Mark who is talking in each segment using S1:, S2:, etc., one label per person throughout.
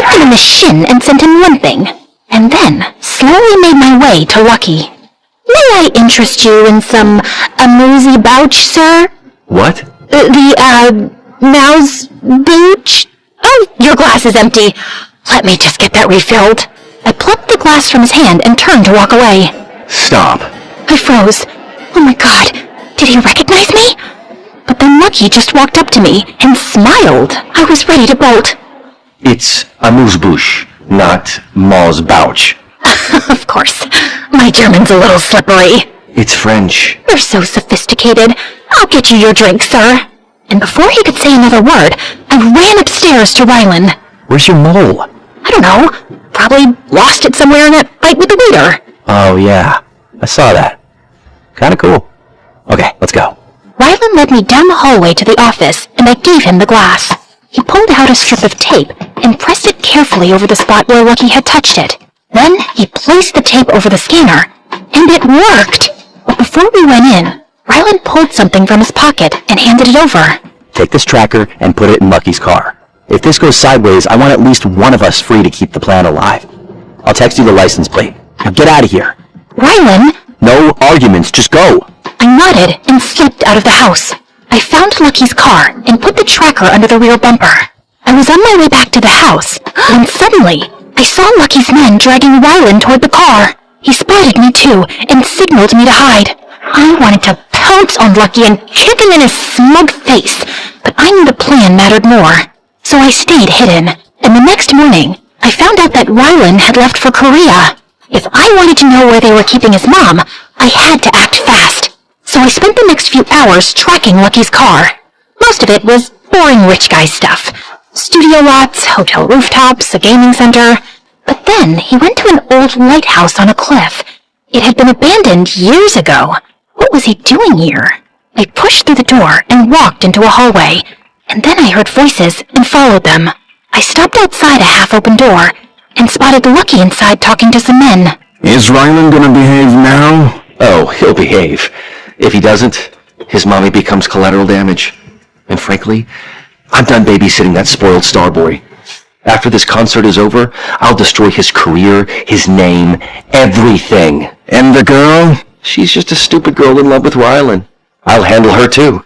S1: kicked him in the shin and sent him limping, and then slowly made my way to Lucky. May I interest you in some amuse-bouche, sir?
S2: What?
S1: Mouse-bouche? Oh, your glass is empty. Let me just get that refilled. I plucked the glass from his hand and turned to walk away.
S2: Stop.
S1: I froze. Oh my God, did he recognize me? But then Lucky just walked up to me and smiled. I was ready to bolt.
S2: It's amuse-bouche, not Maus-Bouche.
S1: Of course. My German's a little slippery.
S2: It's French.
S1: You're so sophisticated. I'll get you your drink, sir. And before he could say another word, I ran upstairs to Rylan.
S2: Where's your mole?
S1: I don't know. Probably lost it somewhere in that fight with the waiter.
S2: Oh, yeah. I saw that. Kinda cool. Okay, let's go.
S1: Rylan led me down the hallway to the office, and I gave him the glass. He pulled out a strip of tape and pressed it carefully over the spot where Lucky had touched it. Then he placed the tape over the scanner, and it worked! But before we went in, Rylan pulled something from his pocket and handed it over.
S2: Take this tracker and put it in Lucky's car. If this goes sideways, I want at least one of us free to keep the plan alive. I'll text you the license plate. Now get out of here.
S1: Rylan!
S2: No arguments, just go.
S1: I nodded and slipped out of the house. I found Lucky's car and put the tracker under the rear bumper. I was on my way back to the house when suddenly I saw Lucky's men dragging Rylan toward the car. He spotted me too and signaled me to hide. I wanted to pounce on Lucky and kick him in his smug face, but I knew the plan mattered more. So I stayed hidden, and the next morning, I found out that Rylan had left for Korea. If I wanted to know where they were keeping his mom, I had to act fast. So I spent the next few hours tracking Lucky's car. Most of it was boring rich guy stuff. Studio lots, hotel rooftops, a gaming center. But then he went to an old lighthouse on a cliff. It had been abandoned years ago. What was he doing here? I pushed through the door and walked into a hallway. And then I heard voices and followed them. I stopped outside a half-open door and spotted Lucky inside talking to some men.
S3: Is Rylan gonna behave now?
S2: Oh, he'll behave. If he doesn't, his mommy becomes collateral damage. And frankly, I'm done babysitting that spoiled star boy. After this concert is over, I'll destroy his career, his name, everything.
S3: And the girl?
S2: She's just a stupid girl in love with Rylan. I'll handle her too.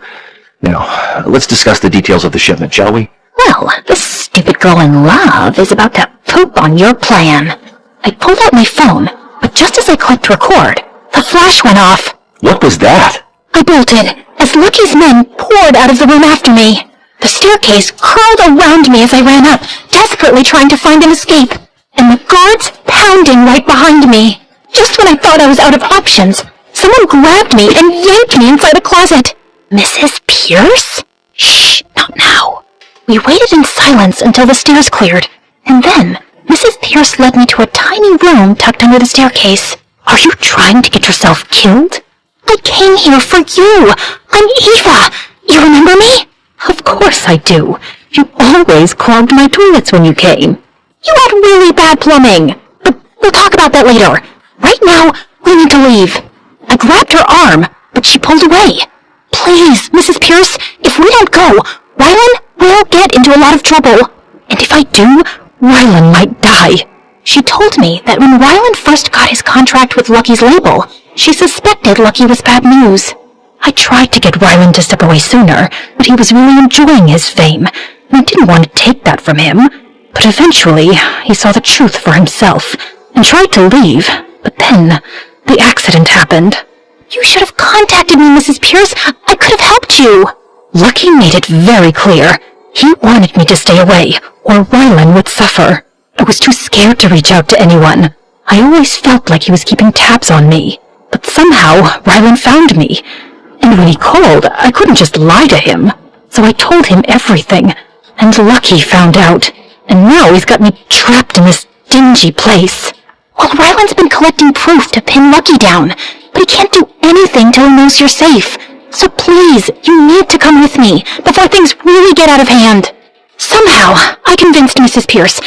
S2: Now, let's discuss the details of the shipment, shall we?
S1: Well, this stupid girl in love is about to poop on your plan. I pulled out my phone, but just as I clicked record, the flash went off.
S2: What was that?
S1: I bolted as Lucky's men poured out of the room after me. The staircase curled around me as I ran up, desperately trying to find an escape, and the guards pounding right behind me. Just when I thought I was out of options, someone grabbed me and yanked me inside a closet. Mrs. Pierce? Shh, not now. We waited in silence until the stairs cleared, and then Mrs. Pierce led me to a tiny room tucked under the staircase. Are you trying to get yourself killed? I came here for you. I'm Eva. You remember me? Of course I do. You always clogged my toilets when you came. You had really bad plumbing. But we'll talk about that later. Right now, we need to leave. I grabbed her arm, but she pulled away. Please, Mrs. Pierce, if we don't go, Rylan will get into a lot of trouble. And if I do, Rylan might die. She told me that when Rylan first got his contract with Lucky's label, she suspected Lucky was bad news. I tried to get Rylan to step away sooner, but he was really enjoying his fame, and I didn't want to take that from him. But eventually, he saw the truth for himself, and tried to leave, but then the accident happened. You should have contacted me, Mrs. Pierce. I could have helped you. Lucky made it very clear. He wanted me to stay away, or Rylan would suffer. I was too scared to reach out to anyone. I always felt like he was keeping tabs on me, but somehow Rylan found me. And when he called, I couldn't just lie to him. So I told him everything, and Lucky found out. And now he's got me trapped in this dingy place. Well, Rylan's been collecting proof to pin Lucky down, but he can't do anything till he knows you're safe. So please, you need to come with me before things really get out of hand. Somehow, I convinced Mrs. Pierce,